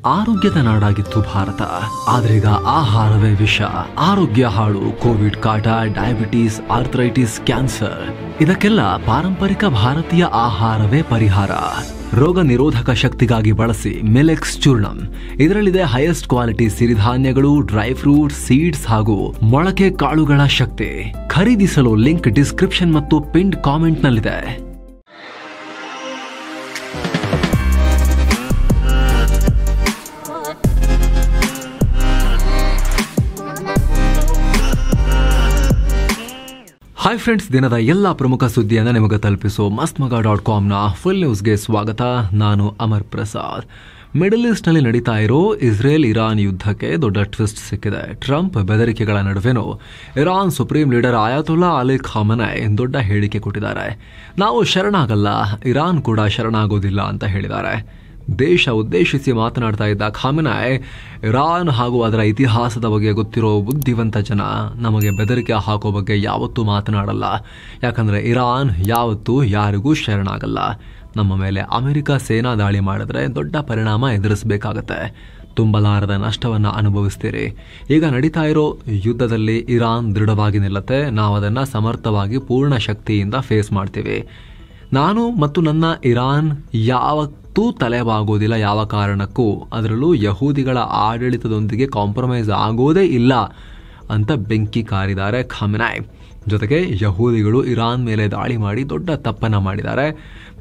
ಆರೋಗ್ಯದ ನಾಡಾಗಿತ್ತು ಭಾರತ. ಆದ್ರೀಗ ಆಹಾರವೇ ವಿಷ. ಆರೋಗ್ಯ ಹಾಳು, ಕೋವಿಡ್ ಕಾಟ, ಡಯಾಬಿಟೀಸ್, ಆರ್ಥರೈಟಿಸ್, ಕ್ಯಾನ್ಸರ್ ಇದಕ್ಕೆಲ್ಲ ಪಾರಂಪರಿಕ ಭಾರತೀಯ ಆಹಾರವೇ ಪರಿಹಾರ. ರೋಗ ನಿರೋಧಕ ಶಕ್ತಿಗಾಗಿ ಬಳಸಿ ಮಿಲೆಕ್ಸ್ ಚೂರ್ಣಂ. ಇದರಲ್ಲಿದೆ ಹೈಯೆಸ್ಟ್ ಕ್ವಾಲಿಟಿ ಸಿರಿಧಾನ್ಯಗಳು, ಡ್ರೈ ಫ್ರೂಟ್ಸ್, ಸೀಡ್ಸ್ ಹಾಗೂ ಮೊಳಕೆ ಕಾಳುಗಳ ಶಕ್ತಿ. ಖರೀದಿಸಲು ಲಿಂಕ್ ಡಿಸ್ಕ್ರಿಪ್ಷನ್ ಮತ್ತು ಪಿನ್ಡ್ ಕಾಮೆಂಟ್ ನಲ್ಲಿದೆ. ಹಾಯ್ ಫ್ರೆಂಡ್ಸ್, ದಿನದ ಎಲ್ಲ ಪ್ರಮುಖ ಸುದ್ದಿಯನ್ನು ನಿಮಗೆ ತಲುಪಿಸೋ mastmaga.comನ ಫುಲ್ ನ್ಯೂಸ್ಗೆ ಸ್ವಾಗತ. ನಾನು ಅಮರ್ ಪ್ರಸಾದ್. ಮಿಡಲ್ ಈಸ್ಟ್ನಲ್ಲಿ ನಡೀತಾ ಇರೋ ಇಸ್ರೇಲ್ ಇರಾನ್ ಯುದ್ಧಕ್ಕೆ ದೊಡ್ಡ ಟ್ವಿಸ್ಟ್ ಸಿಕ್ಕಿದೆ. ಟ್ರಂಪ್ ಬೆದರಿಕೆಗಳ ನಡುವೆನೂ Iran supreme leader Ayatollah Ali Khamenei ದೊಡ್ಡ ಹೇಳಿಕೆ ಕೊಟ್ಟಿದ್ದಾರೆ. ನಾವು ಶರಣಾಗಲ್ಲ, ಇರಾನ್ ಕೂಡ ಶರಣಾಗೋದಿಲ್ಲ ಅಂತ ಹೇಳಿದ್ದಾರೆ. ದೇಶ ಉದ್ದೇಶಿಸಿ ಮಾತನಾಡ್ತಾ ಇದ್ದ ಖಾಮೆನಿ, ಇರಾನ್ ಹಾಗೂ ಅದರ ಇತಿಹಾಸದ ಬಗ್ಗೆ ಗೊತ್ತಿರೋ ಬುದ್ಧಿವಂತ ಜನ ನಮಗೆ ಬೆದರಿಕೆ ಹಾಕೋ ಬಗ್ಗೆ ಯಾವತ್ತೂ ಮಾತನಾಡಲ್ಲ. ಯಾಕಂದರೆ ಇರಾನ್ ಯಾವತ್ತೂ ಯಾರಿಗೂ ಶರಣಾಗಲ್ಲ. ನಮ್ಮ ಮೇಲೆ ಅಮೆರಿಕ ಸೇನಾ ದಾಳಿ ಮಾಡಿದ್ರೆ ದೊಡ್ಡ ಪರಿಣಾಮ ಎದುರಿಸಬೇಕಾಗತ್ತೆ. ತುಂಬಲಾರದ ನಷ್ಟವನ್ನು ಅನುಭವಿಸ್ತೀರಿ. ಈಗ ನಡೀತಾ ಇರೋ ಯುದ್ಧದಲ್ಲಿ ಇರಾನ್ ದೃಢವಾಗಿ ನಿಲ್ಲತ್ತೆ. ನಾವು ಅದನ್ನು ಸಮರ್ಥವಾಗಿ ಪೂರ್ಣ ಶಕ್ತಿಯಿಂದ ಫೇಸ್ ಮಾಡ್ತೀವಿ. ನಾನು ಮತ್ತು ನನ್ನ ಇರಾನ್ ಯಾವತ್ತೂ ತಲೆಬಾಗೋದಿಲ್ಲ, ಯಾವ ಕಾರಣಕ್ಕೂ. ಅದರಲ್ಲೂ ಯಹೂದಿಗಳ ಆಡಳಿತದೊಂದಿಗೆ ಕಾಂಪ್ರಮೈಸ್ ಆಗೋದೇ ಇಲ್ಲ ಅಂತ ಬೆಂಕಿ ಕಾರಿದ್ದಾರೆ ಖಾಮೆನಿ. ಜೊತೆಗೆ ಯಹೂದಿಗಳು ಇರಾನ್ ಮೇಲೆ ದಾಳಿ ಮಾಡಿ ದೊಡ್ಡ ತಪ್ಪನ್ನು ಮಾಡಿದ್ದಾರೆ.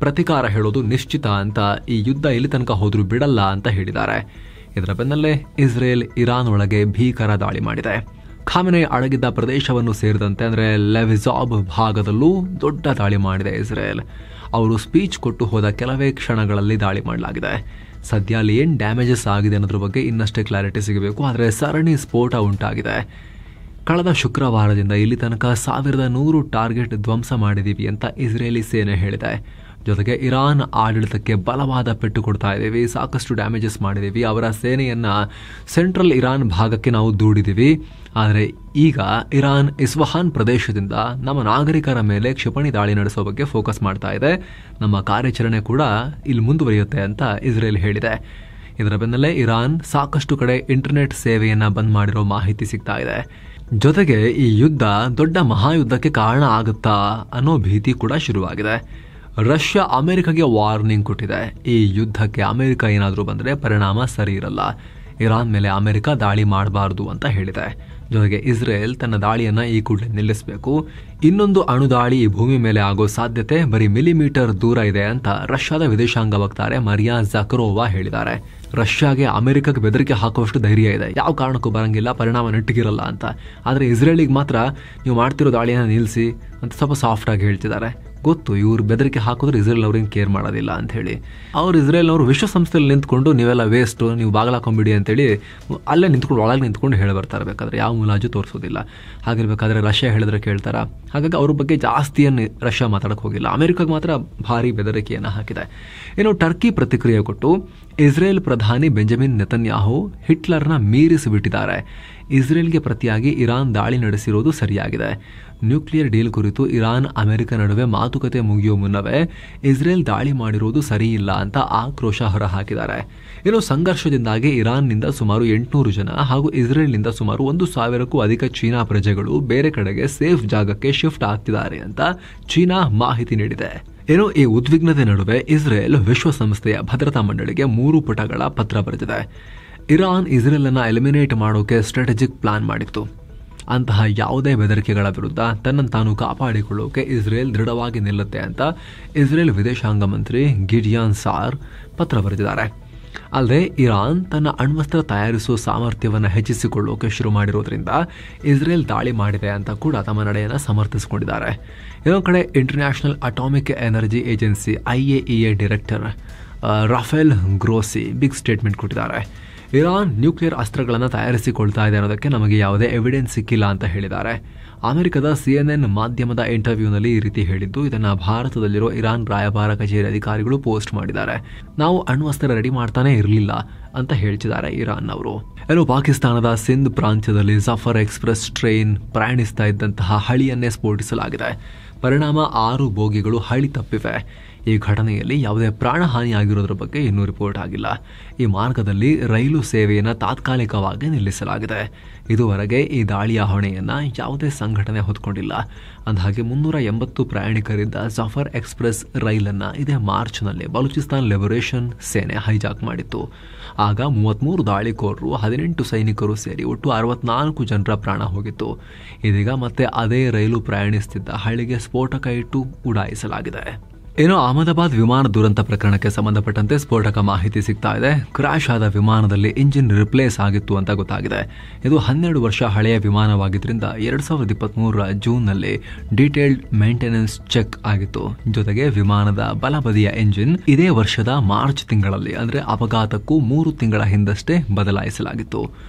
ಪ್ರತಿಕಾರ ಹೇಳೋದು ನಿಶ್ಚಿತ ಅಂತ, ಈ ಯುದ್ಧ ಇಲ್ಲಿ ತನಕ ಹೋದ್ರೂ ಬಿಡಲ್ಲ ಅಂತ ಹೇಳಿದ್ದಾರೆ. ಇದರ ಬೆನ್ನಲ್ಲೇ ಇಸ್ರೇಲ್ ಇರಾನ್ ಒಳಗೆ ಭೀಕರ ದಾಳಿ ಮಾಡಿದೆ. ಖಾಮೆನಿ ಅಡಗಿದ್ದ ಪ್ರದೇಶವನ್ನು ಸೇರಿದಂತೆ ಅಂದರೆ ಲೆವಿಜಾಬ್ ಭಾಗದಲ್ಲೂ ದೊಡ್ಡ ದಾಳಿ ಮಾಡಿದೆ ಇಸ್ರೇಲ್. ಅವರು ಸ್ಪೀಚ್ ಕೊಟ್ಟು ಹೋದ ಕೆಲವೇ ಕ್ಷಣಗಳಲ್ಲಿ ದಾಳಿ ಮಾಡಲಾಗಿದೆ. ಸದ್ಯ ಅಲ್ಲಿ ಏನು ಡ್ಯಾಮೇಜಸ್ ಆಗಿದೆ ಅನ್ನೋದ್ರ ಬಗ್ಗೆ ಇನ್ನಷ್ಟೇ ಕ್ಲಾರಿಟಿ ಸಿಗಬೇಕು. ಆದರೆ ಸರಣಿ ಸ್ಫೋಟ ಉಂಟಾಗಿದೆ. ಕಳೆದ ಶುಕ್ರವಾರದಿಂದ ಇಲ್ಲಿ ತನಕ 1100 ಟಾರ್ಗೆಟ್ ಧ್ವಂಸ ಮಾಡಿದ್ದೀವಿ ಅಂತ ಇಸ್ರೇಲಿ ಸೇನೆ ಹೇಳಿದೆ. ಜೊತೆಗೆ ಇರಾನ್ ಆಡಳಿತಕ್ಕೆ ಬಲವಾದ ಪೆಟ್ಟು ಕೊಡ್ತಾ ಇದ್ದೀವಿ, ಸಾಕಷ್ಟು ಡ್ಯಾಮೇಜಸ್ ಮಾಡಿದ್ದೀವಿ, ಅವರ ಸೇನೆಯನ್ನು ಸೆಂಟ್ರಲ್ ಇರಾನ್ ಭಾಗಕ್ಕೆ ನಾವು ದೂಡಿದ್ದೀವಿ. ಆದರೆ ಈಗ ಇರಾನ್ ಇಸ್ಫಹಾನ್ ಪ್ರದೇಶದಿಂದ ನಮ್ಮ ನಾಗರಿಕರ ಮೇಲೆ ಕ್ಷಿಪಣಿ ದಾಳಿ ನಡೆಸೋ ಬಗ್ಗೆ ಫೋಕಸ್ ಮಾಡ್ತಾ ಇದೆ. ನಮ್ಮ ಕಾರ್ಯಾಚರಣೆ ಕೂಡ ಇಲ್ಲಿ ಮುಂದುವರಿಯುತ್ತೆ ಅಂತ ಇಸ್ರೇಲ್ ಹೇಳಿದೆ. ಇದರ ಬೆನ್ನಲ್ಲೇ ಇರಾನ್ ಸಾಕಷ್ಟು ಕಡೆ ಇಂಟರ್ನೆಟ್ ಸೇವೆಯನ್ನು ಬಂದ್ ಮಾಡಿರೋ ಮಾಹಿತಿ ಸಿಗ್ತಾ ಇದೆ. ಜೊತೆಗೆ ಈ ಯುದ್ಧ ದೊಡ್ಡ ಮಹಾಯುದ್ಧಕ್ಕೆ ಕಾರಣ ಆಗುತ್ತಾ ಅನ್ನೋ ಭೀತಿ ಕೂಡ ಶುರುವಾಗಿದೆ. ರಷ್ಯಾ ಅಮೆರಿಕಾಗೆ ವಾರ್ನಿಂಗ್ ಕೊಟ್ಟಿದೆ. ಈ ಯುದ್ಧಕ್ಕೆ ಅಮೆರಿಕ ಏನಾದರೂ ಬಂದರೆ ಪರಿಣಾಮ ಸರಿ ಇರಲ್ಲ. ಇರಾನ್ ಮೇಲೆ ಅಮೆರಿಕ ದಾಳಿ ಮಾಡಬಾರ್ದು ಅಂತ ಹೇಳಿದೆ. ಜೊತೆಗೆ ಇಸ್ರೇಲ್ ತನ್ನ ದಾಳಿಯನ್ನು ಈ ಕೂಡಲೇ ನಿಲ್ಲಿಸಬೇಕು. ಇನ್ನೊಂದು ಅಣುದಾಳಿ ಈ ಭೂಮಿ ಮೇಲೆ ಆಗೋ ಸಾಧ್ಯತೆ ಬರೀ ಮಿಲಿಮೀಟರ್ ದೂರ ಇದೆ ಅಂತ ರಷ್ಯಾದ ವಿದೇಶಾಂಗ ವಕ್ತಾರೆ ಮರಿಯಾ ಜಕರೋವಾ ಹೇಳಿದ್ದಾರೆ. ರಷ್ಯಾಗೆ ಅಮೆರಿಕಕ್ಕೆ ಬೆದರಿಕೆ ಹಾಕುವಷ್ಟು ಧೈರ್ಯ ಇದೆ, ಯಾವ ಕಾರಣಕ್ಕೂ ಬರಂಗಿಲ್ಲ, ಪರಿಣಾಮ ನೆಟ್ಟಿಗಿರಲ್ಲ ಅಂತ. ಆದರೆ ಇಸ್ರೇಲಿಗೆ ಮಾತ್ರ ನೀವು ಮಾಡ್ತಿರೋ ದಾಳಿಯನ್ನು ನಿಲ್ಲಿಸಿ ಅಂತ ಸ್ವಲ್ಪ ಸಾಫ್ಟಾಗಿ ಹೇಳ್ತಿದ್ದಾರೆ. ಗೊತ್ತು ಇವ್ರು ಬೆದರಿಕೆ ಹಾಕಿದ್ರೆ ಇಸ್ರೇಲ್ ಅವ್ರಿಗೆ ಕೇರ್ ಮಾಡೋದಿಲ್ಲ ಅಂತ ಹೇಳಿ. ಅವ್ರು ಇಸ್ರೇಲ್ನವರು ವಿಶ್ವಸಂಸ್ಥೆಯಲ್ಲಿ ನಿಂತ್ಕೊಂಡು ನೀವೆಲ್ಲ ವೇಸ್ಟು, ನೀವು ಬಾಗಲಾಕೊಂಬಿಡಿ ಅಂತೇಳಿ ಅಲ್ಲೇ ನಿಂತ್ಕೊಂಡು ಒಳಗೆ ನಿಂತ್ಕೊಂಡು ಹೇಳಿ ಬರ್ತಾರೆ. ಬೇಕಾದ್ರೆ ಯಾವ ಮುಲಾಜು ತೋರಿಸೋದಿಲ್ಲ. ಹಾಗಿರ್ಬೇಕಾದ್ರೆ ರಷ್ಯಾ ಹೇಳಿದ್ರೆ ಕೇಳ್ತಾರ. ಹಾಗಾಗಿ ಅವ್ರ ಬಗ್ಗೆ ಜಾಸ್ತಿಯನ್ನು ರಷ್ಯಾ ಮಾತಾಡಕ್ಕೆ ಹೋಗಿಲ್ಲ. ಅಮೆರಿಕಾಗೆ ಮಾತ್ರ ಭಾರಿ ಬೆದರಿಕೆಯನ್ನು ಹಾಕಿದೆ. ಇನ್ನು ಟರ್ಕಿ ಪ್ರತಿಕ್ರಿಯೆ ಕೊಟ್ಟು ಇಸ್ರೇಲ್ ಪ್ರಧಾನಿ ಬೆಂಜಮಿನ್ ನೆತನ್ಯಾಹು ಹಿಟ್ಲರ್ನ ಮೀರಿಸಿಬಿಟ್ಟಿದ್ದಾರೆ. ಇಸ್ರೇಲ್ಗೆ ಪ್ರತಿಯಾಗಿ ಇರಾನ್ ದಾಳಿ ನಡೆಸಿರೋದು ಸರಿಯಾಗಿದೆ. ನ್ಯೂಕ್ಲಿಯರ್ ಡೀಲ್ ಕುರಿತು ಇರಾನ್ ಅಮೆರಿಕ ನಡುವೆ ಮಾತುಕತೆ ಮುಗಿಯುವ ಮುನ್ನವೇ ಇಸ್ರೇಲ್ ದಾಳಿ ಮಾಡಿರೋದು ಸರಿಯಿಲ್ಲ ಅಂತ ಆಕ್ರೋಶ ಹೊರಹಾಕಿದ್ದಾರೆ. ಇನ್ನು ಸಂಘರ್ಷದಿಂದಾಗಿ ಇರಾನ್ನಿಂದ ಸುಮಾರು 800 ಜನ ಹಾಗೂ ಇಸ್ರೇಲ್ನಿಂದ ಸುಮಾರು 1000ಕ್ಕೂ ಅಧಿಕ ಚೀನಾ ಪ್ರಜೆಗಳು ಬೇರೆ ಕಡೆಗೆ ಸೇಫ್ ಜಾಗಕ್ಕೆ ಶಿಫ್ಟ್ ಆಗ್ತಿದ್ದಾರೆ ಅಂತ ಚೀನಾ ಮಾಹಿತಿ ನೀಡಿದೆ. ಏನೋ ಈ ಉದ್ವಿಗ್ನತೆ ನಡುವೆ ಇಸ್ರೇಲ್ ವಿಶ್ವಸಂಸ್ಥೆಯ ಭದ್ರತಾ ಮಂಡಳಿಗೆ 3 ಪುಟಗಳ ಪತ್ರ ಬರೆದಿದೆ. ಇರಾನ್ ಇಸ್ರೇಲ್ ಅನ್ನು ಎಲಿಮಿನೇಟ್ ಮಾಡೋಕೆ ಸ್ಟ್ರಾಟಜಿಕ್ ಪ್ಲಾನ್ ಮಾಡಿತ್ತು. ಅಂತಹ ಯಾವುದೇ ಬೆದರಿಕೆಗಳ ವಿರುದ್ಧ ತನ್ನನ್ನು ತಾನು ಕಾಪಾಡಿಕೊಳ್ಳೋಕೆ ಇಸ್ರೇಲ್ ದೃಢವಾಗಿ ನಿಲ್ಲುತ್ತೆ ಅಂತ ಇಸ್ರೇಲ್ ವಿದೇಶಾಂಗ ಮಂತ್ರಿ ಗಿಡಿಯಾನ್ ಸಾರ್ ಪತ್ರ ಬರೆದಿದ್ದಾರೆ. ಅಲ್ಲದೆ ಇರಾನ್ ತನ್ನ ಅಣ್ವಸ್ತ್ರ ತಯಾರಿಸುವ ಸಾಮರ್ಥ್ಯವನ್ನು ಹೆಚ್ಚಿಸಿಕೊಳ್ಳೋಕೆ ಶುರು ಮಾಡಿರೋದ್ರಿಂದ ಇಸ್ರೇಲ್ ದಾಳಿ ಮಾಡಿದೆ ಅಂತ ಕೂಡ ತಮ್ಮ ನಡೆಯನ್ನು ಸಮರ್ಥಿಸಿಕೊಂಡಿದ್ದಾರೆ. ಇನ್ನೊಂದು ಕಡೆ International Atomic Energy Agency IAEA director Rafael Grossi big statement ಕೊಟ್ಟಿದ್ದಾರೆ. ಇರಾನ್ ನ್ಯೂಕ್ಲಿಯರ್ ಅಸ್ತ್ರಗಳನ್ನು ತಯಾರಿಸಿಕೊಳ್ತಾ ಇದೆ ಅನ್ನೋದಕ್ಕೆ ನಮಗೆ ಯಾವುದೇ ಎವಿಡೆನ್ಸ್ ಸಿಕ್ಕಿಲ್ಲ ಅಂತ ಹೇಳಿದ್ದಾರೆ. ಅಮೆರಿಕದ CNN ಮಾಧ್ಯಮದ ಇಂಟರ್ವ್ಯೂನಲ್ಲಿ ಈ ರೀತಿ ಹೇಳಿದ್ದು. ಇದನ್ನ ಭಾರತದಲ್ಲಿರೋ ಇರಾನ್ ರಾಯಭಾರ ಕಚೇರಿ ಅಧಿಕಾರಿಗಳು ಪೋಸ್ಟ್ ಮಾಡಿದ್ದಾರೆ. ನಾವು ಅಣ್ವಸ್ತ್ರ ರೆಡಿ ಮಾಡ್ತಾನೆ ಇರಲಿಲ್ಲ ಅಂತ ಹೇಳ್ತಿದ್ದಾರೆ ಇರಾನ್ ಅವರು. ಪಾಕಿಸ್ತಾನದ ಸಿಂಧ್ ಪ್ರಾಂತ್ಯದಲ್ಲಿ ಜಫರ್ ಎಕ್ಸ್ಪ್ರೆಸ್ ಟ್ರೈನ್ ಪ್ರಯಾಣಿಸ್ತಾ ಇದ್ದಂತಹ ಹಳಿಯನ್ನೇ ಸ್ಫೋಟಿಸಲಾಗಿದೆ. ಪರಿಣಾಮ 6 ಬೋಗಿಗಳು ಹಳಿ ತಪ್ಪಿವೆ. ಈ ಘಟನೆಯಲ್ಲಿ ಯಾವುದೇ ಪ್ರಾಣಹಾನಿ ಆಗಿರೋದ್ರ ಬಗ್ಗೆ ಇನ್ನೂ ರಿಪೋರ್ಟ್ ಆಗಿಲ್ಲ. ಈ ಮಾರ್ಗದಲ್ಲಿ ರೈಲು ಸೇವೆಯನ್ನು ತಾತ್ಕಾಲಿಕವಾಗಿ ನಿಲ್ಲಿಸಲಾಗಿದೆ. ಇದುವರೆಗೆ ಈ ದಾಳಿಯ ಹೊಣೆಯನ್ನ ಯಾವುದೇ ಸಂಘಟನೆ ಹೊತ್ಕೊಂಡಿಲ್ಲ. ಅಂದಹಾಗೆ 380 ಪ್ರಯಾಣಿಕರಿದ್ದ ಜಫರ್ ಎಕ್ಸ್ಪ್ರೆಸ್ ರೈಲನ್ನ ಇದೇ ಮಾರ್ಚ್ನಲ್ಲಿ ಬಲೂಚಿಸ್ತಾನ್ ಲಿಬರೇಷನ್ ಸೇನೆ ಹೈಜಾಕ್ ಮಾಡಿತ್ತು. ಆಗ 33 ದಾಳಿಕೋರರು 18 ಸೈನಿಕರು ಸೇರಿ ಒಟ್ಟು 64 ಜನರ ಪ್ರಾಣ ಹೋಗಿತ್ತು. ಇದೀಗ ಮತ್ತೆ ಅದೇ ರೈಲು ಪ್ರಯಾಣಿಸುತ್ತಿದ್ದ ಹಳಿಗೆ ಸ್ಫೋಟಕ ಇಟ್ಟು ಉಡಾಯಿಸಲಾಗಿದೆ. ಅಹಮದಾಬಾದ್ ವಿಮಾನ ದುರಂತ ಪ್ರಕರಣಕ್ಕೆ ಸಂಬಂಧಪಟ್ಟಂತೆ ಸ್ಫೋಟಕ ಮಾಹಿತಿ ಸಿಗ್ತಾ ಇದೆ. ಕ್ರಾಶ್ ಆದ ವಿಮಾನದಲ್ಲಿ ಇಂಜಿನ್ ರಿಪ್ಲೇಸ್ ಆಗಿತ್ತು ಅಂತ ಗೊತ್ತಾಗಿದೆ. ಇದು 12 ವರ್ಷ ಹಳೆಯ ವಿಮಾನವಾಗಿದ್ದರಿಂದ 2023 ಜೂನ್ನಲ್ಲಿ ಡೀಟೇಲ್ಡ್ ಮೇಂಟೆನೆನ್ಸ್ ಚೆಕ್ ಆಗಿತ್ತು. ಜೊತೆಗೆ ವಿಮಾನದ ಬಲಬದಿಯ ಇಂಜಿನ್ ಇದೇ ವರ್ಷದ ಮಾರ್ಚ್ ತಿಂಗಳಲ್ಲಿ ಅಂದ್ರೆ ಅಪಘಾತಕ್ಕೂ 3 ತಿಂಗಳ ಹಿಂದಷ್ಟೇ ಬದಲಾಯಿಸಲಾಗಿತ್ತು.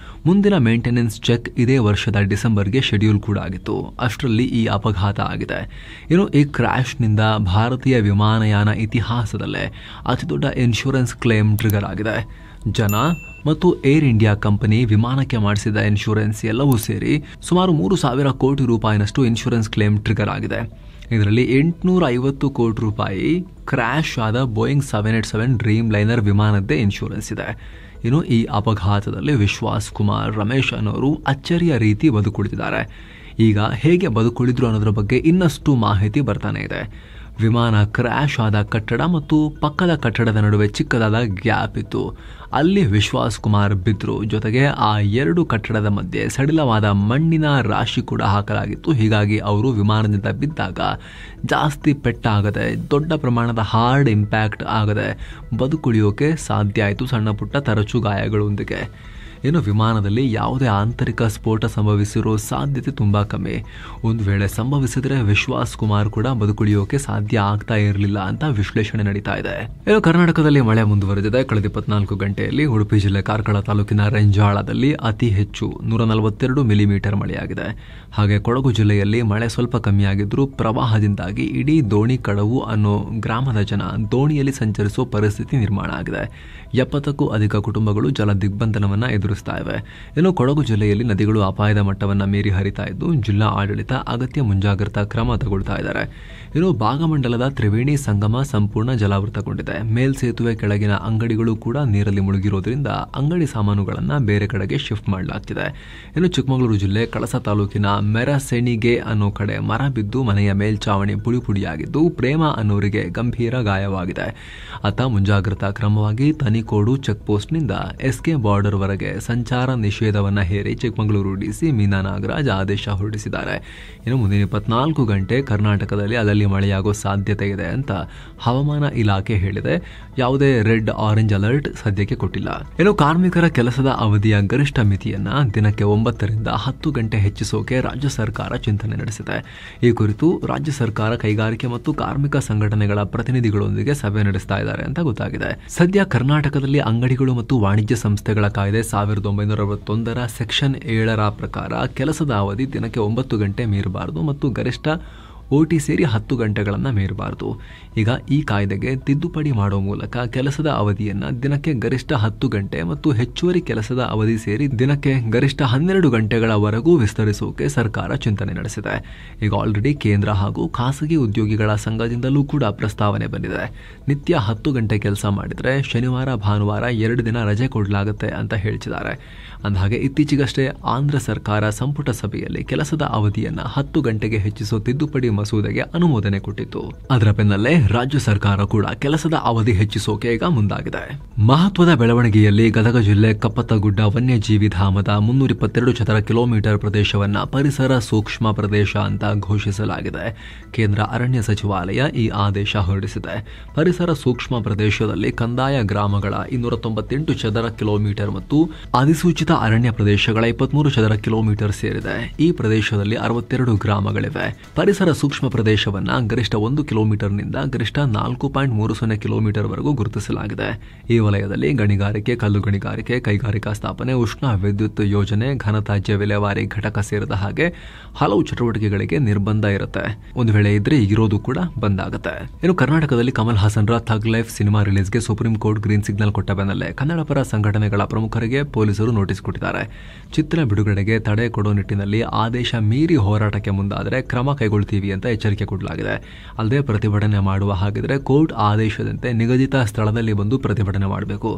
ಮುಂದಿನ ಮೇಂಟೆನೆನ್ಸ್ ಚೆಕ್ ಇದೇ ವರ್ಷದ ಡಿಸೆಂಬರ್ಗೆ ಶೆಡ್ಯೂಲ್ ಕೂಡ ಆಗಿತ್ತು. ಅಷ್ಟರಲ್ಲಿ ಈ ಅಪಘಾತ ಆಗಿದೆ. ಈ ಕ್ರಾಶ್ನಿಂದ ಭಾರತೀಯ ವಿಮಾನಯಾನ ಇತಿಹಾಸದಲ್ಲೇ ಅತಿದೊಡ್ಡ ಇನ್ಶೂರೆನ್ಸ್ ಕ್ಲೇಮ್ ಟ್ರಿಗರ್ ಆಗಿದೆ. ಜನ ಮತ್ತು ಏರ್ ಇಂಡಿಯಾ ಕಂಪನಿ ವಿಮಾನಕ್ಕೆ ಮಾಡಿಸಿದ ಇನ್ಶೂರೆನ್ಸ್ ಎಲ್ಲವೂ ಸೇರಿ ಸುಮಾರು 3,000 ಕೋಟಿ ರೂಪಾಯಿನಷ್ಟು ಇನ್ಶೂರೆನ್ಸ್ ಕ್ಲೇಮ್ ಟ್ರಿಗರ್ ಆಗಿದೆ. ಇದರಲ್ಲಿ 850 ಕೋಟಿ ರೂಪಾಯಿ ಕ್ರಾಶ್ ಆದ ಬೋಯಿಂಗ್ 787 ಡ್ರೀಮ್ ಲೈನರ್ ವಿಮಾನದ್ದೇ ಇನ್ಶೂರೆನ್ಸ್ ಇದೆ. ಈ ಅಪಘಾತದಲ್ಲಿ ವಿಶ್ವಾಸ್ ಕುಮಾರ್ ರಮೇಶ್ ಅನ್ನೋರು ಅಚ್ಚರಿಯ ರೀತಿ ಬದುಕುಳಿದಿದ್ದಾರೆ. ಈಗ ಹೇಗೆ ಬದುಕುಳಿದ್ರು ಅನ್ನೋದ್ರ ಬಗ್ಗೆ ಇನ್ನಷ್ಟು ಮಾಹಿತಿ ಬರ್ತಾನೆ ಇದೆ. ವಿಮಾನ ಕ್ರ್ಯಾಶ್ ಆದ ಕಟ್ಟಡ ಮತ್ತು ಪಕ್ಕದ ಕಟ್ಟಡದ ನಡುವೆ ಚಿಕ್ಕದಾದ ಗ್ಯಾಪ್ ಇತ್ತು. ಅಲ್ಲಿ ವಿಶ್ವಾಸ್ ಕುಮಾರ್ ಬಿದ್ರು. ಜೊತೆಗೆ ಆ 2 ಕಟ್ಟಡದ ಮಧ್ಯೆ ಸಡಿಲವಾದ ಮಣ್ಣಿನ ರಾಶಿ ಕೂಡ ಹಾಕಲಾಗಿತ್ತು. ಹೀಗಾಗಿ ಅವರು ವಿಮಾನದಿಂದ ಬಿದ್ದಾಗ ಜಾಸ್ತಿ ಪೆಟ್ಟಾಗದೆ, ದೊಡ್ಡ ಪ್ರಮಾಣದ ಹಾರ್ಡ್ ಇಂಪ್ಯಾಕ್ಟ್ ಆಗದೆ ಬದುಕುಳಿಯೋಕೆ ಸಾಧ್ಯ ಆಯಿತು, ಸಣ್ಣ ಪುಟ್ಟ ತರಚು ಗಾಯಗಳೊಂದಿಗೆ. ವಿಮಾನದಲ್ಲಿ ಯಾವುದೇ ಆಂತರಿಕ ಸ್ಫೋಟ ಸಂಭವಿಸಿರೋ ಸಾಧ್ಯತೆ ತುಂಬಾ ಕಮ್ಮಿ. ಒಂದು ವೇಳೆ ಸಂಭವಿಸಿದ್ರೆ ವಿಶ್ವಾಸ್ ಕುಮಾರ್ ಕೂಡ ಬದುಕುಳಿಯೋಕೆ ಸಾಧ್ಯ ಆಗ್ತಾ ಇರಲಿಲ್ಲ ಅಂತ ವಿಶ್ಲೇಷಣೆ ನಡೀತಾ ಇದೆ. ಕರ್ನಾಟಕದಲ್ಲಿ ಮಳೆ ಮುಂದುವರೆದಿದೆ. ಕಳೆದ 24 ಗಂಟೆಯಲ್ಲಿ ಉಡುಪಿ ಜಿಲ್ಲೆ ಕಾರ್ಕಳ ತಾಲೂಕಿನ ರೆಂಜಾಳದಲ್ಲಿ ಅತಿ ಹೆಚ್ಚು 142 ಮಿಲಿಮೀಟರ್ ಮಳೆಯಾಗಿದೆ. ಹಾಗೆ ಕೊಡಗು ಜಿಲ್ಲೆಯಲ್ಲಿ ಮಳೆ ಸ್ವಲ್ಪ ಕಮ್ಮಿಯಾಗಿದ್ರೂ ಪ್ರವಾಹದಿಂದಾಗಿ ಇಡೀ ದೋಣಿ ಕಡವು ಅನ್ನೋ ಗ್ರಾಮದ ಜನ ದೋಣಿಯಲ್ಲಿ ಸಂಚರಿಸುವ ಪರಿಸ್ಥಿತಿ ನಿರ್ಮಾಣ ಆಗಿದೆ. 70ಕ್ಕೂ ಅಧಿಕ ಕುಟುಂಬಗಳು ಜಲ ದಿಗ್ಬಂಧನವನ್ನ ಎದುರಿಸ್ತಾ ಇವೆ. ಕೊಡಗು ಜಿಲ್ಲೆಯಲ್ಲಿ ನದಿಗಳು ಅಪಾಯದ ಮಟ್ಟವನ್ನ ಮೀರಿ ಹರಿತಾ ಇದ್ದು ಜಿಲ್ಲಾ ಆಡಳಿತ ಅಗತ್ಯ ಮುಂಜಾಗ್ರತಾ ಕ್ರಮ ತಗೊಳ್ತಾ ಇದ್ದಾರೆ. ಭಾಗಮಂಡಲದ ತ್ರಿವೇಣಿ ಸಂಗಮ ಸಂಪೂರ್ಣ ಜಲಾವೃತಗೊಂಡಿದೆ. ಮೇಲ್ಸೇತುವೆ ಕೆಳಗಿನ ಅಂಗಡಿಗಳು ಕೂಡ ನೀರಲ್ಲಿ ಮುಳುಗಿರೋದ್ರಿಂದ ಅಂಗಡಿ ಸಾಮಾನುಗಳನ್ನ ಬೇರೆ ಕಡೆಗೆ ಶಿಫ್ಟ್ ಮಾಡಲಾಗ್ತಿದೆ. ಚಿಕ್ಕಮಗಳೂರು ಜಿಲ್ಲೆ ಕಳಸ ತಾಲೂಕಿನ ಮೆರಸೆಣಿಗೆ ಅನ್ನೋ ಕಡೆ ಮರ ಬಿದ್ದು ಮನೆಯ ಮೇಲ್ಚಾವಣಿ ಪುಡಿಪುಡಿಯಾಗಿದ್ದು ಪ್ರೇಮ ಅನ್ನೋರಿಗೆ ಗಂಭೀರ ಗಾಯವಾಗಿದೆ. ಆತ ಮುಂಜಾಗ್ರತಾ ಕ್ರಮವಾಗಿ ತನಿಕೋಡು ಚೆಕ್ ಪೋಸ್ಟ್ನಿಂದ ಎಸ್ಕೆ ಬಾರ್ಡರ್ ವರೆಗೆ ಸಂಚಾರ ನಿಷೇಧವನ್ನ ಹೇರಿ ಚಿಕ್ಕಮಗಳೂರು ಡಿಸಿ ಮೀನಾ ನಾಗರಾಜ್ ಆದೇಶ ಹೊರಡಿಸಿದ್ದಾರೆ. ಮುಂದಿನ 24 ಗಂಟೆ ಕರ್ನಾಟಕದಲ್ಲಿ ಅಲ್ಲಲ್ಲಿ ಮಳೆಯಾಗೋ ಸಾಧ್ಯತೆ ಇದೆ ಅಂತ ಹವಾಮಾನ ಇಲಾಖೆ ಹೇಳಿದೆ. ಯಾವುದೇ ರೆಡ್ ಆರೆಂಜ್ ಅಲರ್ಟ್ ಸದ್ಯಕ್ಕೆ ಕೊಟ್ಟಿಲ್ಲ. ಕಾರ್ಮಿಕರ ಕೆಲಸದ ಅವಧಿಯ ಗರಿಷ್ಠ ಮಿತಿಯನ್ನ ದಿನಕ್ಕೆ 9 ರಿಂದ 10 ಗಂಟೆ ಹೆಚ್ಚಿಸೋಕೆ ರಾಜ್ಯ ಸರ್ಕಾರ ಚಿಂತನೆ ನಡೆಸಿದೆ. ಈ ಕುರಿತು ರಾಜ್ಯ ಸರ್ಕಾರ ಕೈಗಾರಿಕೆ ಮತ್ತು ಕಾರ್ಮಿಕ ಸಂಘಟನೆಗಳ ಪ್ರತಿನಿಧಿಗಳೊಂದಿಗೆ ಸಭೆ ನಡೆಸ್ತಾ ಇದ್ದಾರೆ ಅಂತ ಗೊತ್ತಾಗಿದೆ. ಸದ್ಯ ಕರ್ನಾಟಕದಲ್ಲಿ ಅಂಗಡಿಗಳು ಮತ್ತು ವಾಣಿಜ್ಯ ಸಂಸ್ಥೆಗಳ ಕಾಯ್ದೆ 1961 ಸೆಕ್ಷನ್ 7 ಪ್ರಕಾರ ಕೆಲಸದ ಅವಧಿ ದಿನಕ್ಕೆ 9 ಗಂಟೆ ಮೀರಬಾರದು ಮತ್ತು ಗರಿಷ್ಠ ಓಟಿ ಸೇರಿ 10 ಗಂಟೆಗಳನ್ನು ಮೀರಬಾರದು. ಈಗ ಈ ಕಾಯ್ದೆಗೆ ತಿದ್ದುಪಡಿ ಮಾಡುವ ಮೂಲಕ ಕೆಲಸದ ಅವಧಿಯನ್ನ ದಿನಕ್ಕೆ ಗರಿಷ್ಠ 10 ಗಂಟೆ ಮತ್ತು ಹೆಚ್ಚುವರಿ ಕೆಲಸದ ಅವಧಿ ಸೇರಿ ದಿನಕ್ಕೆ ಗರಿಷ್ಠ 12 ಗಂಟೆಗಳವರೆಗೂ ವಿಸ್ತರಿಸೋಕೆ ಸರ್ಕಾರ ಚಿಂತನೆ ನಡೆಸಿದೆ. ಈಗ ಆಲ್ರೆಡಿ ಕೇಂದ್ರ ಹಾಗೂ ಖಾಸಗಿ ಉದ್ಯೋಗಿಗಳ ಸಂಘದಿಂದಲೂ ಕೂಡ ಪ್ರಸ್ತಾವನೆ ಬಂದಿದೆ. ನಿತ್ಯ 10 ಗಂಟೆ ಕೆಲಸ ಮಾಡಿದ್ರೆ ಶನಿವಾರ ಭಾನುವಾರ 2 ದಿನ ರಜೆ ಕೊಡಲಾಗುತ್ತೆ ಅಂತ ಹೇಳ್ತಿದ್ದಾರೆ. ಅಂದಹಾಗೆ ಇತ್ತೀಚೆಗಷ್ಟೇ ಆಂಧ್ರ ಸರ್ಕಾರ ಸಂಪುಟ ಸಭೆಯಲ್ಲಿ ಕೆಲಸದ ಅವಧಿಯನ್ನ 10 ಗಂಟೆಗೆ ಹೆಚ್ಚಿಸೋ ತಿದ್ದುಪಡಿ ಮಸೂದೆಗೆ ಅನುಮೋದನೆ ಕೊಟ್ಟಿತ್ತು. ಅದರ ಬೆನ್ನಲ್ಲೇ ರಾಜ್ಯ ಸರ್ಕಾರ ಕೂಡ ಕೆಲಸದ ಅವಧಿ ಹೆಚ್ಚಿಸೋಕೆ ಈಗ ಮುಂದಾಗಿದೆ. ಮಹತ್ವದ ಬೆಳವಣಿಗೆಯಲ್ಲಿ ಗದಗ ಜಿಲ್ಲೆ ಕಪ್ಪತ್ತಗುಡ್ಡ ವನ್ಯಜೀವಿ ಧಾಮದ 322 ಚದರ ಕಿಲೋಮೀಟರ್ ಪ್ರದೇಶವನ್ನ ಪರಿಸರ ಸೂಕ್ಷ್ಮ ಪ್ರದೇಶ ಅಂತ ಘೋಷಿಸಲಾಗಿದೆ. ಕೇಂದ್ರ ಅರಣ್ಯ ಸಚಿವಾಲಯ ಈ ಆದೇಶ ಹೊರಡಿಸಿದೆ. ಪರಿಸರ ಸೂಕ್ಷ್ಮ ಪ್ರದೇಶದಲ್ಲಿ ಕಂದಾಯ ಗ್ರಾಮಗಳ 298 ಚದರ ಕಿಲೋಮೀಟರ್ ಮತ್ತು ಅಧಿಸೂಚಿತ ಅರಣ್ಯ ಪ್ರದೇಶಗಳ 23 ಚದರ ಕಿಲೋಮೀಟರ್ ಸೇರಿದೆ. ಈ ಪ್ರದೇಶದಲ್ಲಿ 62 ಗ್ರಾಮಗಳಿವೆ. ಪರಿಸರ ಸೂಕ್ಷ್ಮ ಪ್ರದೇಶವನ್ನ ಗರಿಷ್ಠ 1 ಕಿಲೋಮೀಟರ್ನಿಂದ ಗರಿಷ್ಠ 4.30 ಕಿಲೋಮೀಟರ್ ವರೆಗೂ ಗುರುತಿಸಲಾಗಿದೆ. ಈ ವಲಯದಲ್ಲಿ ಗಣಿಗಾರಿಕೆ, ಕಲ್ಲು ಗಣಿಗಾರಿಕೆ, ಕೈಗಾರಿಕಾ ಸ್ಥಾಪನೆ, ಉಷ್ಣ ವಿದ್ಯುತ್ ಯೋಜನೆ, ಘನತ್ಯಾಜ್ಯ ವಿಲೇವಾರಿ ಘಟಕ ಸೇರಿದ ಹಾಗೆ ಹಲವು ಚಟುವಟಿಕೆಗಳಿಗೆ ನಿರ್ಬಂಧ ಇರುತ್ತೆ. ಒಂದು ವೇಳೆ ಇದ್ರೆ ಇರೋದು ಕೂಡ ಬಂದಾಗುತ್ತೆ. ಇನ್ನು ಕರ್ನಾಟಕದಲ್ಲಿ ಕಮಲ್ ಹಾಸನ್ ರ ಥಗ್ ಲೈಫ್ ಸಿನಿಮಾ ರಿಲೀಸ್ಗೆ ಸುಪ್ರೀಂ ಕೋರ್ಟ್ ಗ್ರೀನ್ ಸಿಗ್ನಲ್ ಕೊಟ್ಟ ಬೆನ್ನಲ್ಲೇ ಕನ್ನಡ ಪರ ಸಂಘಟನೆಗಳ ಪ್ರಮುಖರಿಗೆ ಪೊಲೀಸರು ನೋಟಿಸ್ ಕೊಟ್ಟಿದ್ದಾರೆ. ಚಿತ್ರ ಬಿಡುಗಡೆಗೆ ತಡೆ ಕೊಡೋ ನಿಟ್ಟಿನಲ್ಲಿ ಆದೇಶ ಮೀರಿ ಹೋರಾಟಕ್ಕೆ ಮುಂದಾದರೆ ಕ್ರಮ ಕೈಗೊಳ್ತೀವಿ ಅಂತ ಎಚ್ಚರಿಕೆ ಕೊಡಲಾಗಿದೆ. ಅಲ್ಲದೆ ಪ್ರತಿಭಟನೆ ಮಾಡುವ ಹಾಗಿದ್ರೆ ಕೋರ್ಟ್ ಆದೇಶದಂತೆ ನಿಗದಿತ ಸ್ಥಳದಲ್ಲಿ ಬಂದು ಪ್ರತಿಭಟನೆ ಮಾಡಬೇಕು.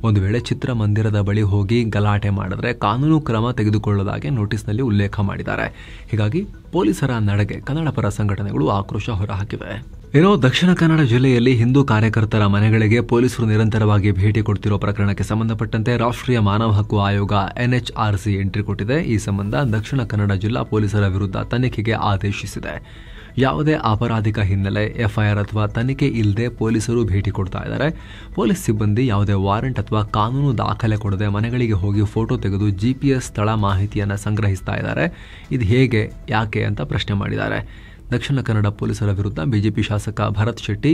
ಒಂದು ವೇಳೆ ಚಿತ್ರಮಂದಿರದ ಬಳಿ ಹೋಗಿ ಗಲಾಟೆ ಮಾಡಿದ್ರೆ ಕಾನೂನು ಕ್ರಮ ತೆಗೆದುಕೊಳ್ಳುವುದಾಗಿ ನೋಟಿಸ್ನಲ್ಲಿ ಉಲ್ಲೇಖ ಮಾಡಿದ್ದಾರೆ. ಹೀಗಾಗಿ ಪೊಲೀಸರ ನಡೆಗೆ ಕನ್ನಡ ಪರ ಸಂಘಟನೆಗಳು ಆಕ್ರೋಶ ಹೊರಹಾಕಿವೆ. ಏನೋ ದಕ್ಷಿಣ ಕನ್ನಡ ಜಿಲ್ಲೆಯಲ್ಲಿ ಹಿಂದೂ ಕಾರ್ಯಕರ್ತರ ಮನೆಗಳಿಗೆ ಪೊಲೀಸರು ನಿರಂತರವಾಗಿ ಭೇಟಿ ಕೊಡ್ತಿರೋ ಪ್ರಕರಣಕ್ಕೆ ಸಂಬಂಧಪಟ್ಟಂತೆ ರಾಷ್ಟ್ರೀಯ ಮಾನವ ಹಕ್ಕು ಆಯೋಗ NHRC ಎಂಟ್ರಿ ಕೊಟ್ಟಿದೆ. ಈ ಸಂಬಂಧ ದಕ್ಷಿಣ ಕನ್ನಡ ಜಿಲ್ಲಾ ಪೊಲೀಸರ ವಿರುದ್ಧ ತನಿಖೆಗೆ ಆದೇಶಿಸಿದೆ. ಯಾವುದೇ ಅಪರಾಧಿಕ ಹಿನ್ನೆಲೆ, FIR ಅಥವಾ ತನಿಖೆ ಇಲ್ಲದೆ ಪೊಲೀಸರು ಭೇಟಿ ಕೊಡ್ತಾ ಇದ್ದಾರೆ. ಪೊಲೀಸ್ ಸಿಬ್ಬಂದಿ ಯಾವುದೇ ವಾರೆಂಟ್ ಅಥವಾ ಕಾನೂನು ದಾಖಲೆ ಕೊಡದೆ ಮನೆಗಳಿಗೆ ಹೋಗಿ ಫೋಟೋ ತೆಗೆದು GPS ಸ್ಥಳ ಮಾಹಿತಿಯನ್ನು ಸಂಗ್ರಹಿಸ್ತಾ ಇದ್ದಾರೆ. ಇದು ಹೇಗೆ, ಯಾಕೆ ಅಂತ ಪ್ರಶ್ನೆ ಮಾಡಿದ್ದಾರೆ. ದಕ್ಷಿಣ ಕನ್ನಡ ಪೊಲೀಸರ ವಿರುದ್ಧ ಬಿಜೆಪಿ ಶಾಸಕ ಭರತ್ ಶೆಟ್ಟಿ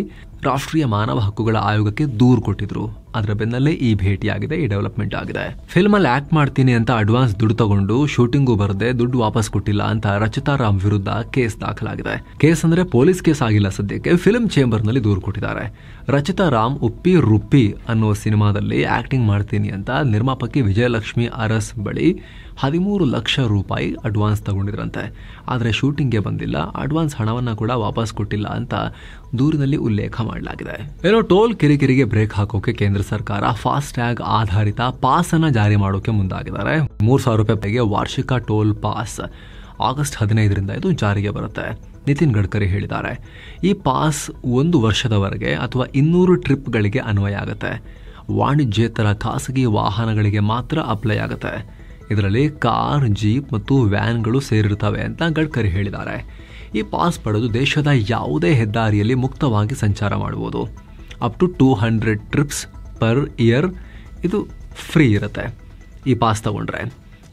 ರಾಷ್ಟ್ರೀಯ ಮಾನವ ಹಕ್ಕುಗಳ ಆಯೋಗಕ್ಕೆ ದೂರು ಕೊಟ್ಟಿದ್ರು. ಅದರ ಬೆನ್ನಲ್ಲೇ ಈ ಭೇಟಿಯಾಗಿದೆ, ಈ ಡೆವಲಪ್ಮೆಂಟ್ ಆಗಿದೆ. ಫಿಲ್ಮ್ ಅಲ್ಲಿ ಆಕ್ಟ್ ಮಾಡ್ತೀನಿ ಅಂತ ಅಡ್ವಾನ್ಸ್ ದುಡ್ಡು ತಗೊಂಡು ಶೂಟಿಂಗು ಬರದೆ ದುಡ್ಡು ವಾಪಸ್ ಕೊಟ್ಟಿಲ್ಲ ಅಂತ ರಚಿತಾ ರಾಮ್ ವಿರುದ್ಧ ಕೇಸ್ ದಾಖಲಾಗಿದೆ. ಕೇಸ್ ಅಂದ್ರೆ ಪೊಲೀಸ್ ಕೇಸ್ ಆಗಿಲ್ಲ ಸದ್ಯಕ್ಕೆ, ಫಿಲ್ಮ್ ಚೇಂಬರ್ ನಲ್ಲಿ ದೂರು ಕೊಟ್ಟಿದ್ದಾರೆ. ರಚಿತಾ ರಾಮ್ ಉಪ್ಪಿ ರುಪ್ಪಿ ಅನ್ನೋ ಸಿನಿಮಾದಲ್ಲಿ ಆಕ್ಟಿಂಗ್ ಮಾಡ್ತೀನಿ ಅಂತ ನಿರ್ಮಾಪಕಿ ವಿಜಯಲಕ್ಷ್ಮಿ ಅರಸ್ ಬಳಿ 13 ಲಕ್ಷ ರೂಪಾಯಿ ಅಡ್ವಾನ್ಸ್ ತಗೊಂಡಿದ್ರಂತೆ. ಆದರೆ ಶೂಟಿಂಗ್ಗೆ ಬಂದಿಲ್ಲ, ಅಡ್ವಾನ್ಸ್ ಹಣವನ್ನ ಕೂಡ ವಾಪಸ್ ಕೊಟ್ಟಿಲ್ಲ ಅಂತ ದೂರಿನಲ್ಲಿ ಉಲ್ಲೇಖ ಮಾಡಲಾಗಿದೆ. ಏನೋ ಟೋಲ್ ಕಿರಿಕಿರಿಗೆ ಬ್ರೇಕ್ ಹಾಕೋಕೆ ಕೇಂದ್ರ ಸರ್ಕಾರ ಫಾಸ್ಟ್ ಟ್ಯಾಗ್ ಆಧಾರಿತ ಪಾಸ್ ಅನ್ನ ಜಾರಿ ಮಾಡೋಕೆ ಮುಂದಾಗಿದ್ದಾರೆ. 3,000 ರೂಪಾಯಿಗೆ ವಾರ್ಷಿಕ ಟೋಲ್ ಪಾಸ್ ಆಗಸ್ಟ್ 15ರಿಂದ ಇದು ಜಾರಿಗೆ ಬರುತ್ತೆ. ನಿತಿನ್ ಗಡ್ಕರಿ ಹೇಳಿದ್ದಾರೆ. ಈ ಪಾಸ್ 1 ವರ್ಷದವರೆಗೆ ಅಥವಾ 200 ಟ್ರಿಪ್ಗಳಿಗೆ ಅನ್ವಯ ಆಗುತ್ತೆ. ವಾಣಿಜ್ಯೇತರ ಖಾಸಗಿ ವಾಹನಗಳಿಗೆ ಮಾತ್ರ ಅಪ್ಲೈ ಆಗುತ್ತೆ. ಇದರಲ್ಲಿ ಕಾರ್, ಜೀಪ್ ಮತ್ತು ವ್ಯಾನ್ಗಳು ಸೇರಿರ್ತವೆ ಅಂತ ಗಡ್ಕರಿ ಹೇಳಿದ್ದಾರೆ. ಈ ಪಾಸ್ ಪಡೆದು ದೇಶದ ಯಾವುದೇ ಹೆದ್ದಾರಿಯಲ್ಲಿ ಮುಕ್ತವಾಗಿ ಸಂಚಾರ ಮಾಡಬಹುದು. Up to 200 trips per year ಇದು ಫ್ರೀ ಇರುತ್ತೆ ಈ ಪಾಸ್ ತಗೊಂಡ್ರೆ.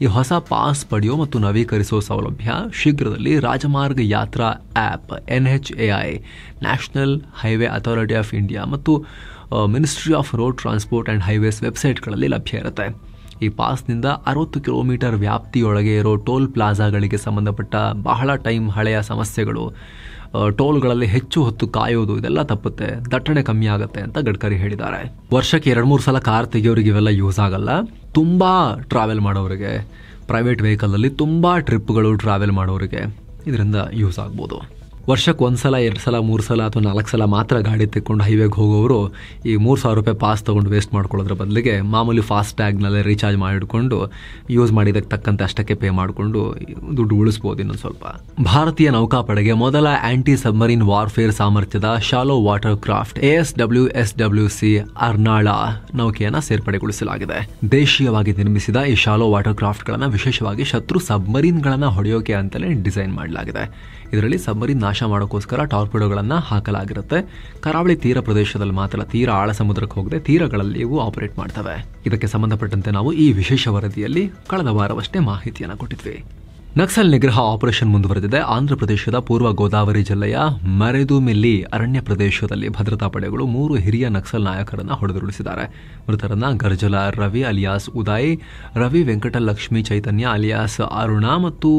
ಈ ಹೊಸ ಪಾಸ್ ಪಡೆಯೋ ಮತ್ತು ನವೀಕರಿಸೋ ಸೌಲಭ್ಯ ಶೀಘ್ರದಲ್ಲಿ Rajmarg Yatra app, NHAI, National Highway Authority of India ಮತ್ತು Ministry of Road Transport and Highways ವೆಬ್ಸೈಟ್ಗಳಲ್ಲಿ ಲಭ್ಯ ಇರುತ್ತೆ. ಈ ಪಾಸ್ನಿಂದ 60 ಕಿಲೋಮೀಟರ್ ವ್ಯಾಪ್ತಿಯೊಳಗೆ ಇರೋ ಟೋಲ್ ಪ್ಲಾಜಾಗಳಿಗೆ ಸಂಬಂಧಪಟ್ಟ ಬಹಳ ಟೈಮ್ ಹಳೆಯ ಸಮಸ್ಯೆಗಳು, ಟೋಲ್ಗಳಲ್ಲಿ ಹೆಚ್ಚು ಹೊತ್ತು ಕಾಯೋದು ಇದೆಲ್ಲ ತಪ್ಪುತ್ತೆ, ದಟ್ಟಣೆ ಕಮ್ಮಿ ಆಗುತ್ತೆ ಅಂತ ಗಡ್ಕರಿ ಹೇಳಿದ್ದಾರೆ. ವರ್ಷಕ್ಕೆ 2-3 ಸಲ ಕಾರ್ ತೆಗೆಯೋರಿಗೆ ಇವೆಲ್ಲ ಯೂಸ್ ಆಗಲ್ಲ. ತುಂಬ ಟ್ರಾವೆಲ್ ಮಾಡೋರಿಗೆ, ಪ್ರೈವೇಟ್ ವೆಹಿಕಲಲ್ಲಿ ತುಂಬ ಟ್ರಿಪ್ಗಳು ಟ್ರಾವೆಲ್ ಮಾಡೋರಿಗೆ ಇದರಿಂದ ಯೂಸ್ ಆಗ್ಬೋದು. ವರ್ಷಕ್ಕೆ 1 ಸಲ 2 ಸಲ 3 ಸಲ ಅಥವಾ 4 ಸಲ ಮಾತ್ರ ಗಾಡಿ ತೆಕ್ಕೊಂಡು ಹೈವೇಗೆ ಹೋಗೋರು ಈ 3,000 ರೂಪಾಯಿ ಪಾಸ್ ತೊಗೊಂಡು ವೇಸ್ಟ್ ಮಾಡ್ಕೊಳ್ಳೋದ್ರ ಬದಲಿಗೆ ಮಾಮೂಲಿ ಫಾಸ್ಟ್ ಟ್ಯಾಗ್ನಲ್ಲೇ ರೀಚಾರ್ಜ್ ಮಾಡಿಟ್ಕೊಂಡು ಯೂಸ್ ಮಾಡಿದಕ್ಕೆ ತಕ್ಕಂತೆ ಅಷ್ಟಕ್ಕೆ ಪೇ ಮಾಡಿಕೊಂಡು ದುಡ್ಡು ಉಳಿಸ್ಬೋದು ಇನ್ನೊಂದು ಸ್ವಲ್ಪ. ಭಾರತೀಯ ನೌಕಾಪಡೆಗೆ ಮೊದಲ ಆಂಟಿ ಸಬ್ಮರೀನ್ ವಾರ್ಫೇರ್ ಸಾಮರ್ಥ್ಯದ ಶಾಲೋ ವಾಟರ್ ಕ್ರಾಫ್ಟ್ ASWSWC ಅರ್ನಾಳ ನೌಕೆಯನ್ನು ಸೇರ್ಪಡೆಗೊಳಿಸಲಾಗಿದೆ. ದೇಶೀಯವಾಗಿ ನಿರ್ಮಿಸಿದ ಈ ಶಾಲೋ ವಾಟರ್ ಕ್ರಾಫ್ಟ್ಗಳನ್ನು ವಿಶೇಷವಾಗಿ ಶತ್ರು ಸಬ್ಮರೀನ್ಗಳನ್ನು ಹೊಡೆಯೋಕೆ ಅಂತಲೇ ಡಿಸೈನ್ ಮಾಡಲಾಗಿದೆ. ಇದರಲ್ಲಿ ಸಬ್ಮರೀನ್ ನಾಶ ಮಾಡೋಕ್ಕೋಸ್ಕರ ಟಾರ್ಪಿಡೋಗಳನ್ನು ಹಾಕಲಾಗಿರುತ್ತೆ. ಕರಾವಳಿ ತೀರ ಪ್ರದೇಶದಲ್ಲಿ ಮಾತ್ರ, ತೀರ ಆಳ ಸಮುದ್ರಕ್ಕೆ ಹೋಗದೆ ತೀರಗಳಲ್ಲಿ ಇವು ಆಪರೇಟ್ ಮಾಡ್ತವೆ. ಇದಕ್ಕೆ ಸಂಬಂಧಪಟ್ಟಂತೆ ನಾವು ಈ ವಿಶೇಷ ವರದಿಯಲ್ಲಿ ಕಳೆದ ವಾರವಷ್ಟೇ ಮಾಹಿತಿಯನ್ನು ಕೊಟ್ಟಿದ್ವಿ. ನಕ್ಸಲ್ ನಿಗ್ರಹ ಆಪರೇಷನ್ ಮುಂದುವರೆದಿದೆ. ಆಂಧ್ರಪ್ರದೇಶದ ಪೂರ್ವ ಗೋದಾವರಿ ಜಿಲ್ಲೆಯ ಮರೆದುಮಿಲ್ಲಿ ಅರಣ್ಯ ಪ್ರದೇಶದಲ್ಲಿ ಭದ್ರತಾ ಪಡೆಗಳು 3 ಹಿರಿಯ ನಕ್ಸಲ್ ನಾಯಕರನ್ನ ಹೊಡೆದುರುಳಿಸಿದ್ದಾರೆ. ಮೃತರನ್ನ ಗರ್ಜಲ ರವಿ ಅಲಿಯಾಸ್ ಉದಯ್, ರವಿ ವೆಂಕಟಲಕ್ಷ್ಮಿ ಚೈತನ್ಯ ಅಲಿಯಾಸ್ ಅರುಣ ಮತ್ತು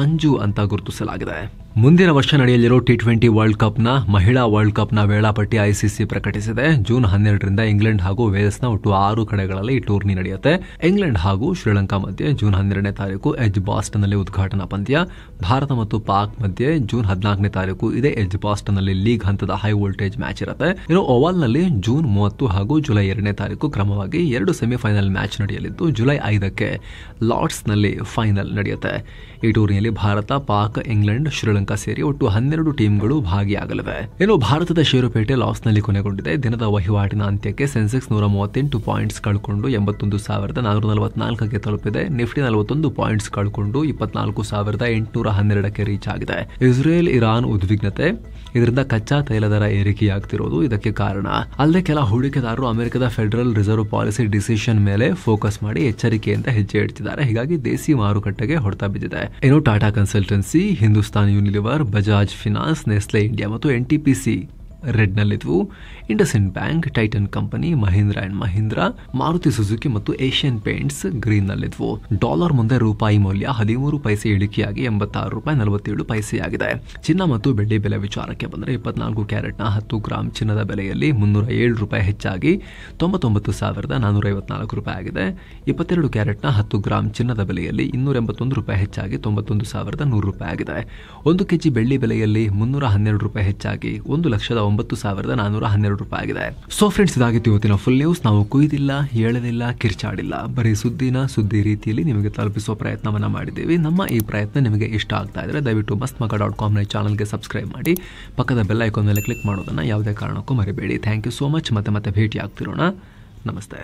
ಅಂಜು ಅಂತ ಗುರುತಿಸಲಾಗಿದೆ. ಮುಂದಿನ ವರ್ಷ ನಡೆಯಲಿರೋ T20 ವರ್ಲ್ಡ್ ಕಪ್ನ ಮಹಿಳಾ ವರ್ಲ್ಡ್ ಕಪ್ನ ವೇಳಾಪಟ್ಟಿ ICC ಪ್ರಕಟಿಸಿದೆ. ಜೂನ್ 12ರಿಂದ ಇಂಗ್ಲೆಂಡ್ ಹಾಗೂ ವೇಲ್ಸ್ನ ಒಟ್ಟು 6 ಕಡೆಗಳಲ್ಲಿ ಈ ಟೂರ್ನಿ ನಡೆಯುತ್ತೆ. ಇಂಗ್ಲೆಂಡ್ ಹಾಗೂ ಶ್ರೀಲಂಕಾ ಮಧ್ಯೆ ಜೂನ್ 12ನೇ ತಾರೀಕು ಎಜ್ ಬಾಸ್ಟನ್ನಲ್ಲಿ ಉದ್ಘಾಟನಾ ಪಂದ್ಯ. ಭಾರತ ಮತ್ತು ಪಾಕ್ ಮಧ್ಯೆ ಜೂನ್ 14ನೇ ತಾರೀಕು ಇದೇ ಎಜ್ ಬಾಸ್ಟನ್ನಲ್ಲಿ ಲೀಗ್ ಹಂತದ ಹೈ ವೋಲ್ಟೇಜ್ ಮ್ಯಾಚ್ ಇರುತ್ತೆ. ಇನ್ನು ಓವಲ್ನಲ್ಲಿ ಜೂನ್ 30 ಹಾಗೂ ಜುಲೈ 2ನೇ ತಾರೀಕು ಕ್ರಮವಾಗಿ 2 ಸೆಮಿಫೈನಲ್ ಮ್ಯಾಚ್ ನಡೆಯಲಿದ್ದು ಜುಲೈ 5ಕ್ಕೆ ಲಾರ್ಡ್ಸ್ನಲ್ಲಿ ಫೈನಲ್ ನಡೆಯುತ್ತೆ. ಈ ಟೂರ್ನಿಯಲ್ಲಿ ಭಾರತ, ಪಾಕ್, ಇಂಗ್ಲೆಂಡ್, ಶ್ರೀಲಂಕಾ ಸೇರಿ ಒಟ್ಟು 12 ಟೀಮ್ಗಳು ಭಾಗಿಯಾಗಲಿವೆ. ಇನ್ನು ಭಾರತದ ಷೇರುಪೇಟೆ ಲಾಸ್ನಲ್ಲಿ ಕೊನೆಗೊಂಡಿದೆ. ದಿನದ ವಹಿವಾಟಿನ ಅಂತ್ಯಕ್ಕೆ ಸೆನ್ಸೆಕ್ಸ್ 138 ಪಾಯಿಂಟ್ಸ್ ಕಳ್ಕೊಂಡು 81,444ಕ್ಕೆ ತಲುಪಿದೆ. ನಿಫ್ಟಿ 41 ಪಾಯಿಂಟ್ಸ್ ಕಳ್ಕೊಂಡು 24,812ಕ್ಕೆ ರೀಚ್ ಆಗಿದೆ. ಇಸ್ರೇಲ್ ಇರಾನ್ ಉದ್ವಿಗ್ನತೆ, ಇದರಿಂದ ಕಚ್ಚಾ ತೈಲ ದರ ಏರಿಕೆಯಾಗ್ತಿರೋದು ಇದಕ್ಕೆ ಕಾರಣ. ಅಲ್ಲದೆ ಕೆಲ ಹೂಡಿಕೆದಾರರು ಅಮೆರಿಕದ ಫೆಡರಲ್ ರಿಸರ್ವ್ ಪಾಲಿಸಿ ಡಿಸಿಷನ್ ಮೇಲೆ ಫೋಕಸ್ ಮಾಡಿ ಎಚ್ಚರಿಕೆಯಿಂದ ಹೆಜ್ಜೆ ಇಡ್ತಿದ್ದಾರೆ. ಹೀಗಾಗಿ ದೇಸಿ ಮಾರುಕಟ್ಟೆಗೆ ಹೊಡೆತ ಬಿದ್ದಿದೆ. ಇನ್ನು Tata consultancy, Hindustan Unilever Unilever, Bajaj finance, Nestle India ಮತ್ತು NTPC ರೆಡ್ನಲ್ಲಿದ್ವು. IndusInd bank, Titan company, Mahindra and Mahindra, Maruti Suzuki ಮತ್ತು ಏಷ್ಯನ್ ಪೇಂಟ್ಸ್ ಗ್ರೀನ್ನಲ್ಲಿದ್ವು. ಡಾಲರ್ ಮುಂದೆ ರೂಪಾಯಿ ಮೌಲ್ಯ 13 ಪೈಸೆ ಇಳಿಕೆಯಾಗಿ 86 ರೂಪಾಯಿ 47 ಪೈಸೆಯಾಗಿದೆ. ಚಿನ್ನ ಮತ್ತು ಬೆಳ್ಳಿ ಬೆಲೆ ವಿಚಾರಕ್ಕೆ ಬಂದರೆ 24 ಕ್ಯಾರೆಟ್ನ 10 ಗ್ರಾಂ ಚಿನ್ನದ ಬೆಲೆಯಲ್ಲಿ 307 ರೂಪಾಯಿ ಹೆಚ್ಚಾಗಿ 99,454 ರೂಪಾಯಿ ಆಗಿದೆ. 22 ಕ್ಯಾರೆಟ್ನ 10 ಗ್ರಾಂ ಚಿನ್ನದ ಬೆಲೆಯಲ್ಲಿ 281 ರೂಪಾಯಿ ಹೆಚ್ಚಾಗಿ 91,100 ರೂಪಾಯಿ ಆಗಿದೆ. 1 ಕೆಜಿ ಬೆಳ್ಳಿ ಬೆಲೆಯಲ್ಲಿ 312 ರೂಪಾಯಿ ಹೆಚ್ಚಾಗಿ 1,09,412 ರೂಪಾಯಿ ಆಗಿದೆ. ಸೊ ಫ್ರೆಂಡ್ಸ್, ಇದಾಗಿತ್ತು ಇವತ್ತಿನ ಫುಲ್ ನ್ಯೂಸ್. ನಾವು ಕುಯ್ದಿಲ್ಲ, ಹೇಳಲಿಲ್ಲ, ಕಿರ್ಚಾಡಿಲ್ಲ, ಬರೀ ಸುದ್ದಿ ರೀತಿಯಲ್ಲಿ ನಿಮಗೆ ತಲುಪಿಸುವ ಪ್ರಯತ್ನವನ್ನ ಮಾಡಿದ್ದೀವಿ. ನಮ್ಮ ಈ ಪ್ರಯತ್ನ ನಿಮಗೆ ಇಷ್ಟ ಆಗ್ತಾ ಇದ್ರೆ ದಯವಿಟ್ಟು mastmaga.com ಚಾನಲ್ಗೆ ಸಬ್ಸ್ಕ್ರೈಬ್ ಮಾಡಿ, ಪಕ್ಕದ ಬೆಲ್ ಐಕಾನ್ ಮೇಲೆ ಕ್ಲಿಕ್ ಮಾಡೋದನ್ನ ಯಾವುದೇ ಕಾರಣಕ್ಕೂ ಮರಿಬೇಡಿ. Thank you so much. ಮತ್ತೆ ಭೇಟಿ ಆಗ್ತಿರೋಣ. ನಮಸ್ತೆ.